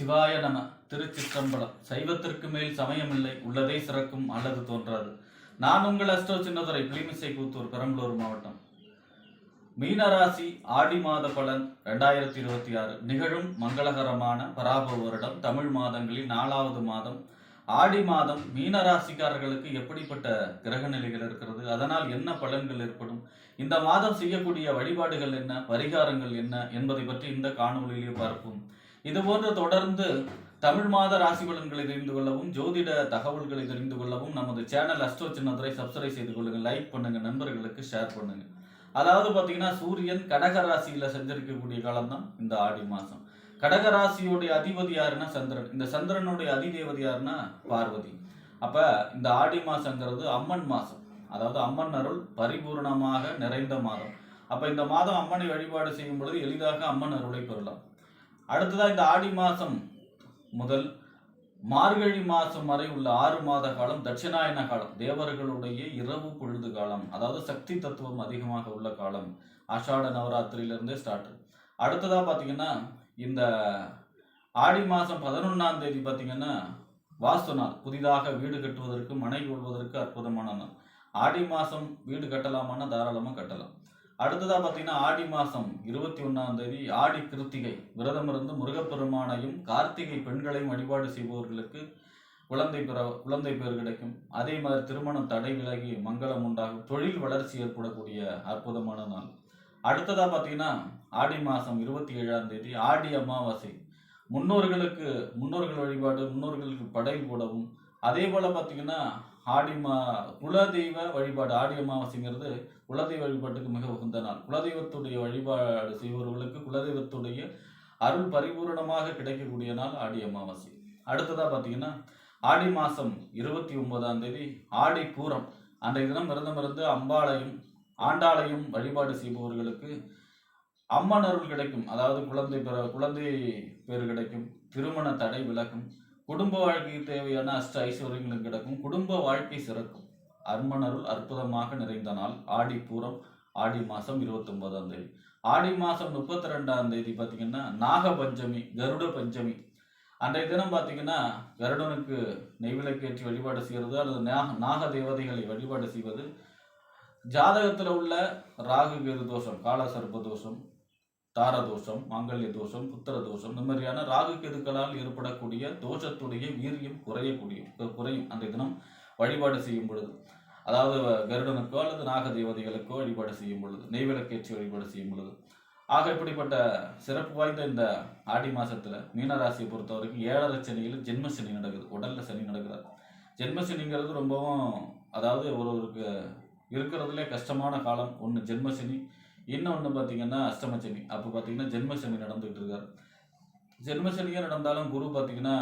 சிவாய நம. திருச்சிற்றம்பலம். சைவத்திற்கு மேல் சமயமில்லை, உள்ளதே சிறக்கும் அல்லது தோன்றாது. நான் உங்கள் அஸ்ட்ரோ சின்னதுரை, பிளிமிசை கூத்தூர், பெரம்பலூர் மாவட்டம். மீனராசி ஆடி மாத பலன் 2026 நிகழும் மங்களகரமான பராபவ வருடம் தமிழ் மாதங்களில் 4வது மாதம் ஆடி மாதம். மீனராசிக்காரர்களுக்கு எப்படிப்பட்ட கிரக நிலைகள் இருக்கிறது, அதனால் என்ன பலன்கள் ஏற்படும், இந்த மாதம் செய்யக்கூடிய வழிபாடுகள் என்ன, பரிகாரங்கள் என்ன என்பதை பற்றி இந்த காணொலியிலே பார்ப்போம். இதுபோன்று தொடர்ந்து தமிழ் மாத ராசி பலன்களை தெரிந்து கொள்ளவும், ஜோதிட தகவல்களை தெரிந்து கொள்ளவும் நமது சேனல் அஸ்ட்ரோ சின்னதுரை சப்ஸ்கிரைப் செய்து கொள்ளுங்கள், லைக் பண்ணுங்க, நண்பர்களுக்கு ஷேர் பண்ணுங்க. அதாவது பார்த்தீங்கன்னா, சூரியன் கடக ராசியில சஞ்சரிக்கக்கூடிய காலம் தான் இந்த ஆடி மாசம். கடக ராசியோடைய அதிபதி யாருன்னா சந்திரன். இந்த சந்திரனுடைய அதிதேவதி யாருன்னா பார்வதி. அப்ப இந்த ஆடி மாசங்கிறது அம்மன் மாசம், அதாவது அம்மன் அருள் பரிபூர்ணமாக நிறைந்த மாதம். அப்ப இந்த மாதம் அம்மனை வழிபாடு செய்யும் பொழுது எளிதாக அம்மன் அருளை பெறலாம். அடுத்ததா இந்த ஆடி மாசம் முதல் மார்கழி மாசம் வரை உள்ள 6 மாத காலம் தட்சிணாயன காலம், தேவர்களுடைய இரவு பொழுது காலம், அதாவது சக்தி தத்துவம் அதிகமாக உள்ள காலம். ஆஷாட நவராத்திரியிலிருந்தே ஸ்டார்ட். அடுத்ததா பார்த்தீங்கன்னா, இந்த ஆடி மாதம் 11ஆம் தேதி பார்த்தீங்கன்னா வாஸ்து நாள். புதிதாக வீடு கட்டுவதற்கு, மனை கொள்வதற்கு அற்புதமான நாள். ஆடி மாதம் வீடு கட்டலாமான்னா தாராளமாக கட்டலாம். அடுத்ததா பார்த்தீங்கன்னா, ஆடி மாதம் 21ஆம் தேதி ஆடி கிருத்திகை. விரதம் இருந்து முருகப்பெருமானையும் கார்த்திகை பெண்களையும் வழிபாடு செய்பவர்களுக்கு குழந்தை பேர் கிடைக்கும். அதே மாதிரி திருமணம் தடை விலகி மங்களம் உண்டாகும், தொழில் வளர்ச்சி ஏற்படக்கூடிய அற்புதமான நாள். அடுத்ததா பார்த்தீங்கன்னா, ஆடி மாதம் 27ஆம் தேதி ஆடி அமாவாசை. முன்னோர்கள் வழிபாடு, முன்னோர்களுக்கு படை போடவும். அதே போல பார்த்தீங்கன்னா, குலதெய்வ வழிபாடு. ஆடி அமாவாசைங்கிறது குலதெய்வ வழிபாட்டுக்கு மிக உகந்த நாள். குலதெய்வத்துடைய வழிபாடு செய்பவர்களுக்கு குலதெய்வத்துடைய அருள் பரிபூரணமாக கிடைக்கக்கூடிய நாள் ஆடி அமாவாசை. அடுத்ததா பார்த்தீங்கன்னா, ஆடி மாதம் 29ஆம் தேதி ஆடி பூரம். அன்றைய தினம் விரதமிருந்து ஆண்டாளையும் வழிபாடு செய்பவர்களுக்கு அம்மன் அருள் கிடைக்கும். அதாவது குழந்தை பேர் கிடைக்கும், திருமண தடை விலகும், குடும்ப வாழ்க்கைக்கு தேவையான அஷ்ட ஐஸ்வர்யங்களும் கிடைக்கும், குடும்ப வாழ்க்கை சிறக்கும். அம்மன் அருள் அற்புதமாக நிறைந்த நாள் ஆடி பூரம். ஆடி மாதம் 29ஆம் தேதி. ஆடி மாதம் 32ஆம் தேதி பார்த்தீங்கன்னா நாகபஞ்சமி, கருட பஞ்சமி. அன்றைய தினம் பார்த்தீங்கன்னா, கருடனுக்கு நெய்விளக்கேற்றி வழிபாடு செய்வது அல்லது நாக தேவதைகளை வழிபாடு செய்வது ஜாதகத்தில் உள்ள ராகு கேது தோஷம், காலசர்ப்ப தோஷம், தாரதோஷம், மாங்கல்ய தோஷம், புத்திர தோஷம், இந்த மாதிரியான ராகு கேதுக்களால் ஏற்படக்கூடிய தோஷத்துடைய வீரியம் குறையும் அந்த தினம் வழிபாடு செய்யும் பொழுது. அதாவது கருடனுக்கோ அல்லது நாக தேவதைகளுக்கோ வழிபாடு செய்யும் பொழுது, நெய்விளக்கேற்றி வழிபாடு செய்யும் பொழுது. ஆக இப்படிப்பட்ட சிறப்பு வாய்ந்த இந்த ஆடி மாசத்துல மீனராசியை பொறுத்த வரைக்கும் 7.5 சனியில் ஜென்ம சனி நடக்குது. உடல்ல சனி நடக்கிறார். ஜென்ம சனிங்கிறது ரொம்பவும், அதாவது ஒருவருக்கு இருக்கிறதுலே கஷ்டமான காலம். ஒன்று ஜென்ம சனி, இன்னொன்று பார்த்தீங்கன்னா அஷ்டமச்சனி. அப்போ பார்த்தீங்கன்னா ஜென்ம சனி நடந்துகிட்டு இருக்கார். ஜென்ம சனியாக நடந்தாலும் குரு பார்த்தீங்கன்னா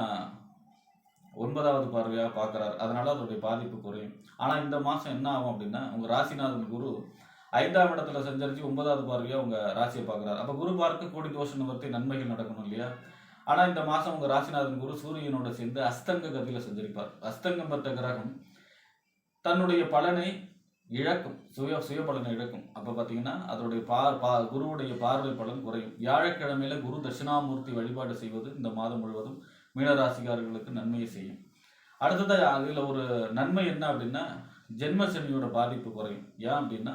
9வது பார்வையாக பார்க்குறார். அதனால அதோடைய பாதிப்பு குறையும். ஆனால் இந்த மாதம் என்ன ஆகும் அப்படின்னா, உங்கள் ராசிநாதன் குரு 5ஆம் இடத்துல சஞ்சரித்து 9வது பார்வையாக உங்கள் ராசியை பார்க்குறாரு. அப்போ குரு பார்க்க கோடி தோஷ நிவர்த்தி, நன்மைகள் நடக்கணும் இல்லையா? ஆனால் இந்த மாதம் உங்கள் ராசிநாதன் குரு சூரியனோட சேர்ந்து அஸ்தங்க கதியில் சஞ்சரிப்பார். அஸ்தங்கம் பெற்ற கிரகம் தன்னுடைய பலனை இழக்கும், சுய பலனை இழக்கும். அப்போ பார்த்தீங்கன்னா அதோடைய குருவுடைய பார்வை பலன் குறையும். வியாழக்கிழமையில குரு தட்சிணாமூர்த்தி வழிபாடு செய்வது இந்த மாதம் முழுவதும் மீனராசிக்காரர்களுக்கு நன்மையை செய்யும். அடுத்ததாக அதில் ஒரு நன்மை என்ன அப்படின்னா, ஜென்ம சனியோட பாதிப்பு குறையும். ஏன் அப்படின்னா,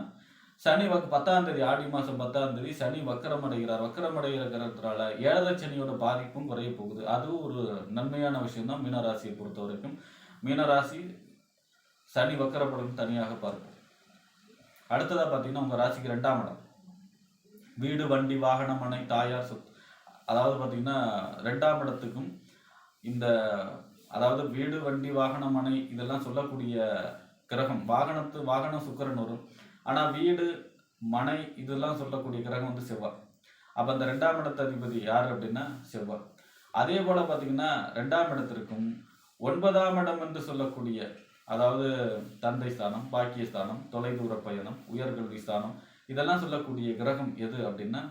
சனி 10ஆம் தேதி, ஆடி மாதம் 10ஆம் தேதி சனி வக்கரமடைகிறார். வக்கரமடைகிறதுனால 7.5 சனியோட பாதிப்பும் குறைய போகுது. அதுவும் ஒரு நன்மையான விஷயம் தான் மீனராசியை பொறுத்த வரைக்கும். மீனராசி சனி வக்கரப்படும் தனியாக பார்ப்போம். அடுத்ததாக பார்த்தீங்கன்னா, உங்கள் ராசிக்கு 2ஆம் இடம். வீடு, வண்டி, வாகனம், மனை, தாயார், சொத்து. அதாவது பார்த்தீங்கன்னா 2ஆம் இடத்துக்கும் அதாவது வீடு, வண்டி, வாகனம், மனை இதெல்லாம் சொல்லக்கூடிய கிரகம். வாகனம் சுக்கிரன் வரும். ஆனால் வீடு, மனை இதெல்லாம் சொல்லக்கூடிய கிரகம் வந்து செவ்வாய். அப்போ அந்த 2ஆம் இடத்து அதிபதி யார் அப்படின்னா செவ்வாய். அதே போல் பார்த்தீங்கன்னா 2ஆம் இடத்திற்கும் 9ஆம் இடம் என்று சொல்லக்கூடிய, அதாவது தந்தை ஸ்தானம், பாக்கியஸ்தானம், தொலைதூர பயணம், உயர்கல்வி ஸ்தானம், இதெல்லாம் சொல்லக்கூடிய கிரகம் எது அப்படின்னா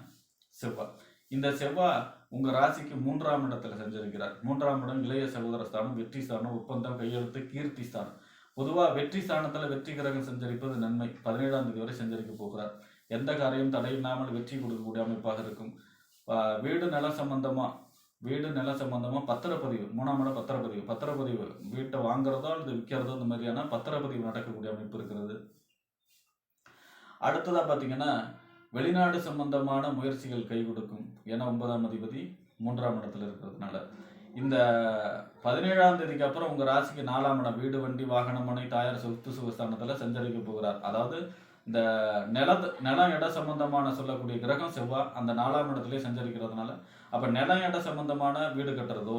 செவ்வாய். இந்த செவ்வாய் உங்கள் ராசிக்கு 3ஆம் இடத்துல சஞ்சரிக்கிறார். 3ஆம் இடம் இளைய சகோதர ஸ்தானம், வெற்றி ஸ்தானம், ஒப்பந்தம், கையெழுத்து, கீர்த்தி ஸ்தானம். பொதுவாக வெற்றி ஸ்தானத்தில் வெற்றி கிரகம் சஞ்சரிப்பது நன்மை. 17ஆம் தேதி வரை சஞ்சரிக்க போகிறார். எந்த காரியம் தடையில்லாமல் வெற்றி கொடுக்கக்கூடிய அமைப்பாக இருக்கும். வீடு நல சம்பந்தமாக வீடு நில சம்பந்தமா பத்திரப்பதிவு, 3ஆம் இடம் பத்திரப்பதிவு. பத்திரப்பதிவு வீட்டை வாங்குறதோ அல்லது விற்கிறதோ இந்த மாதிரியான பத்திரப்பதிவு நடக்கக்கூடிய அமைப்பு இருக்கிறது. அடுத்ததா பார்த்தீங்கன்னா, வெளிநாடு சம்பந்தமான முயற்சிகள் கை கொடுக்கும். ஏன்னா 9ஆம் அதிபதி 3ஆம் இடத்துல இருக்கிறதுனால. இந்த 17ஆம் தேதிக்கு அப்புறம் உங்க ராசிக்கு 4ஆம் இடம் வீடு, வண்டி, வாகனம், மனை, தாயார் சொத்து சுகஸ்தானத்துல சஞ்சரிக்க போகிறார். அதாவது இந்த நிலம் இட சம்பந்தமான சொல்லக்கூடிய கிரகம் செவ்வாய் அந்த 4ஆம் இடத்திலே சஞ்சரிக்கிறதுனால, அப்ப நிலம் இட சம்பந்தமான வீடு கட்டுறதோ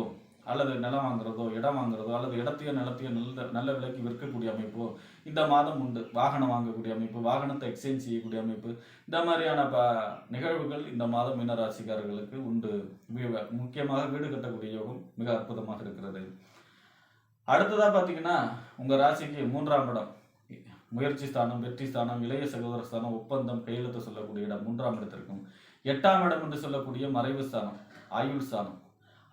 அல்லது நிலம் வாங்குறதோ இடம் வாங்குறதோ அல்லது இடத்தையோ நிலத்தையோ நல்ல விலைக்கு விற்கக்கூடிய அமைப்போ இந்த மாதம் உண்டு. வாகனம் வாங்கக்கூடிய அமைப்பு, வாகனத்தை எக்ஸ்சேஞ்ச் செய்யக்கூடிய அமைப்பு, இந்த மாதிரியான நிகழ்வுகள் இந்த மாதம் மீனராசிக்காரர்களுக்கு உண்டு. முக்கியமாக வீடு கட்டக்கூடிய யோகம் மிக அற்புதமாக இருக்கிறது. அடுத்ததா பார்த்தீங்கன்னா, உங்க ராசிக்கு 3ஆம் இடம் முயற்சி ஸ்தானம், வெற்றி ஸ்தானம், இளைய சகோதர ஸ்தானம், ஒப்பந்தம், கையெழுத்து சொல்லக்கூடிய இடம் 3ஆம் இடத்திற்கும். 8ஆம் இடம் என்று சொல்லக்கூடிய மறைவு ஸ்தானம், ஆயுள் ஸ்தானம்.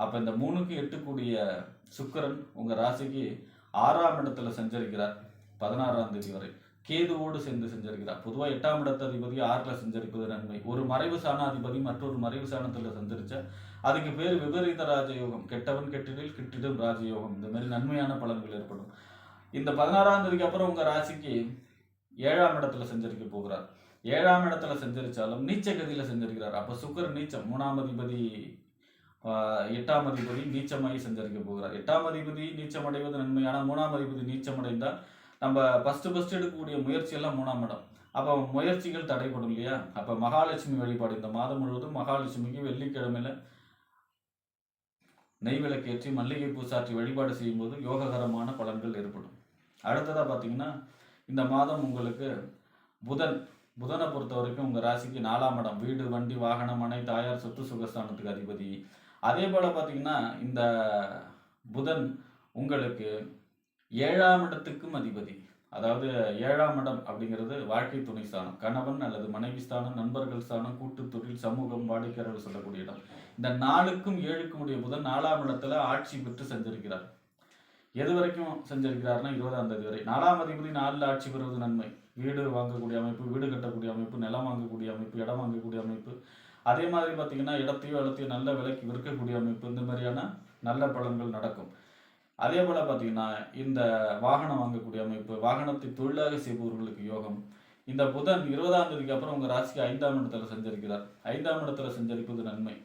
அப்ப இந்த 3க்கு 8 கூடிய சுக்கிரன் உங்க ராசிக்கு 6ஆம் இடத்துல சஞ்சரிக்கிறார் 16ஆம் தேதி வரை. கேதுவோடு சேர்ந்து சஞ்சரிக்கிறார். பொதுவா 8ஆம் இடத்த அதிபதி 6ல சஞ்சரிப்பது நன்மை. ஒரு மறைவு சாணாதிபதி மற்றொரு மறைவு சாணத்துல சஞ்சரிச்சா அதுக்கு பேர் விபரீத ராஜயோகம். கெட்டவன் கெட்டிடில் கிட்டிடும் ராஜயோகம். இந்த மாதிரி நன்மையான பலன்கள் ஏற்படும். இந்த 16ஆம் தேதிக்கு அப்புறம் உங்க ராசிக்கு 7ஆம் இடத்துல சஞ்சரிக்க போகிறார். 7ஆம் இடத்துல சஞ்சரிச்சாலும் நீச்ச கதியில சஞ்சரிக்கிறார். அப்ப சுக்கிரன் நீச்சம். 3ஆம் அதிபதி 8ஆம் அதிபதி நீச்சமாகி சஞ்சரிக்க போகிறார். 8ஆம் அதிபதி நீச்சம் அடைவது நன்மை. ஆனால் 3ஆம் அதிபதி நீச்சம் அடைந்தால் நம்ம ஃபர்ஸ்ட் எடுக்கக்கூடிய முயற்சி எல்லாம் 3ஆம் இடம். அப்போ முயற்சிகள் தடைப்படும் இல்லையா? அப்போ மகாலட்சுமி வழிபாடு இந்த மாதம் முழுவதும் மகாலட்சுமிக்கு வெள்ளிக்கிழமையில நெய் விளக்கேற்றி மல்லிகை பூ சாற்றி வழிபாடு செய்யும்போது யோககரமான பலன்கள் ஏற்படும். அடுத்ததாக பார்த்தீங்கன்னா, இந்த மாதம் உங்களுக்கு புதனை பொறுத்த வரைக்கும் உங்கள் ராசிக்கு 4ஆம் இடம் வீடு, வண்டி, வாகனம், மனை, தாயார் சொத்து சுகஸ்தானத்துக்கு அதிபதி. அதே போல் பார்த்தீங்கன்னா, இந்த புதன் உங்களுக்கு 7ஆம் இடத்துக்கும் அதிபதி. அதாவது 7ஆம் இடம் அப்படிங்கிறது வாழ்க்கை துணை ஸ்தானம், கணவன் அல்லது மனைவி ஸ்தானம், நண்பர்கள் ஸ்தானம், கூட்டு தொழில், சமூகம், வாடிக்கையாளர்கள் சொல்லக்கூடிய இடம். இந்த 4க்கும் 7க்கும் உடைய புதன் 4ஆம் இடத்துல ஆட்சி பெற்று சஞ்சரிக்கிறார். எது வரைக்கும் சஞ்சரிக்கிறார்னா 20ஆம் தேதி வரை. 4ஆம் அதிபதி 4ல் ஆட்சி பெறுவது நன்மை. வீடு வாங்கக்கூடிய அமைப்பு, வீடு கட்டக்கூடிய அமைப்பு, நிலம் வாங்கக்கூடிய அமைப்பு, இடம் வாங்கக்கூடிய அமைப்பு. அதே மாதிரி பார்த்தீங்கன்னா, இடத்தையோ நல்ல விலைக்கு விற்கக்கூடிய அமைப்பு. இந்த மாதிரியான நல்ல பலன்கள் நடக்கும். அதே போல் பார்த்தீங்கன்னா, இந்த வாகனம் வாங்கக்கூடிய அமைப்பு, வாகனத்தை தொழிலாக செய்பவர்களுக்கு யோகம். இந்த புதன் 20ஆம் தேதிக்கு அப்புறம் உங்கள் ராசிக்கு 5ஆம் இடத்துல சஞ்சரிக்கிறார். 5ஆம் இடத்துல சஞ்சரிப்பது நன்மை.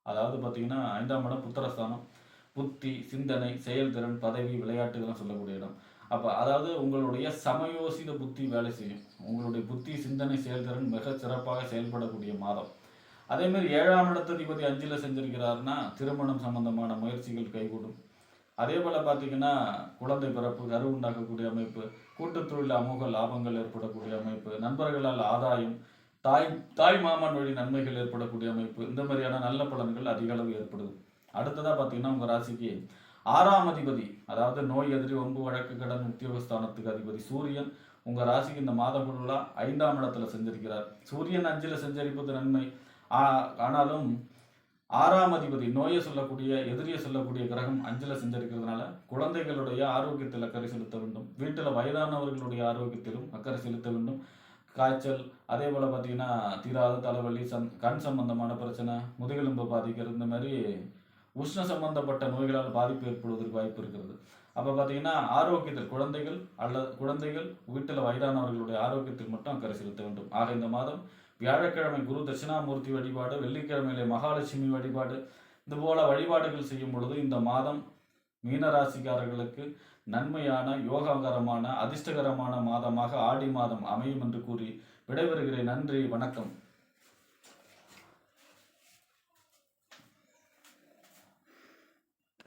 அதாவது பார்த்தீங்கன்னா, 5ஆம் இடம் புத்திரஸ்தானம், புத்தி, சிந்தனை, செயல்திறன், பதவி, விளையாட்டுகள்லாம் சொல்லக்கூடிய இடம். அப்போ அதாவது உங்களுடைய சமயோசித புத்தி வேலை செய்யும். உங்களுடைய புத்தி, சிந்தனை, செயல்திறன் மிக சிறப்பாக செயல்படக்கூடிய மாதம். அதேமாதிரி 7ஆம் இடத்ததிபதி 5ல் செஞ்சிருக்கிறாருன்னா திருமணம் சம்பந்தமான முயற்சிகள் கைகூடும். அதே போல் பார்த்தீங்கன்னா, குழந்தை பிறப்பு, கரு உண்டாக்கக்கூடிய அமைப்பு, கூட்டுத்தொழில் அமோக லாபங்கள் ஏற்படக்கூடிய அமைப்பு, நண்பர்களால் ஆதாயம், தாய் மாமன் வழி நன்மைகள் ஏற்படக்கூடிய அமைப்பு. இந்த மாதிரியான நல்ல பலன்கள் அதிக அளவு ஏற்படுது. அடுத்ததாக பார்த்தீங்கன்னா, உங்கள் ராசிக்கு 6ஆம் அதிபதி, அதாவது நோய், எதிரி, ஒன்பு, வழக்கு, கடன், உத்தியோகஸ்தானத்துக்கு அதிபதி சூரியன் உங்கள் ராசிக்கு இந்த மாதம் ஃபுல்லாக 5ஆம் இடத்துல செஞ்சிருக்கிறார். சூரியன் 5ல் செஞ்சரிப்பது நன்மை. ஆனாலும் 6ஆம் அதிபதி நோயை சொல்லக்கூடிய, எதிரியை சொல்லக்கூடிய கிரகம் 5ல் செஞ்சிருக்கிறதுனால குழந்தைகளுடைய ஆரோக்கியத்தில் அக்கறை செலுத்த வேண்டும். வீட்டில் வயதானவர்களுடைய ஆரோக்கியத்திலும் அக்கறை செலுத்த வேண்டும். காய்ச்சல், அதே போல் பார்த்தீங்கன்னா தீராத தலைவலி, கண் சம்பந்தமான பிரச்சனை, முதுகெலும்பு பாதிக்கிறது, இந்த மாதிரி உஷ்ண சம்பந்தப்பட்ட நோய்களால் பாதிப்பு ஏற்படுவதற்கு வாய்ப்பு இருக்கிறது. அப்போ பார்த்தீங்கன்னா, ஆரோக்கியத்தில் குழந்தைகள் வீட்டில் வயதானவர்களுடைய ஆரோக்கியத்தில் மட்டும் அக்கறை செலுத்த வேண்டும். ஆக இந்த மாதம் வியாழக்கிழமை குரு தட்சிணாமூர்த்தி வழிபாடு, வெள்ளிக்கிழமையிலே மகாலட்சுமி வழிபாடு, இதுபோல வழிபாடுகள் செய்யும் பொழுது இந்த மாதம் மீனராசிக்காரர்களுக்கு நன்மையான, யோககரமான, அதிர்ஷ்டகரமான மாதமாக ஆடி மாதம் அமையும் என்று கூறி விடைபெறுகிறேன். நன்றி, வணக்கம்.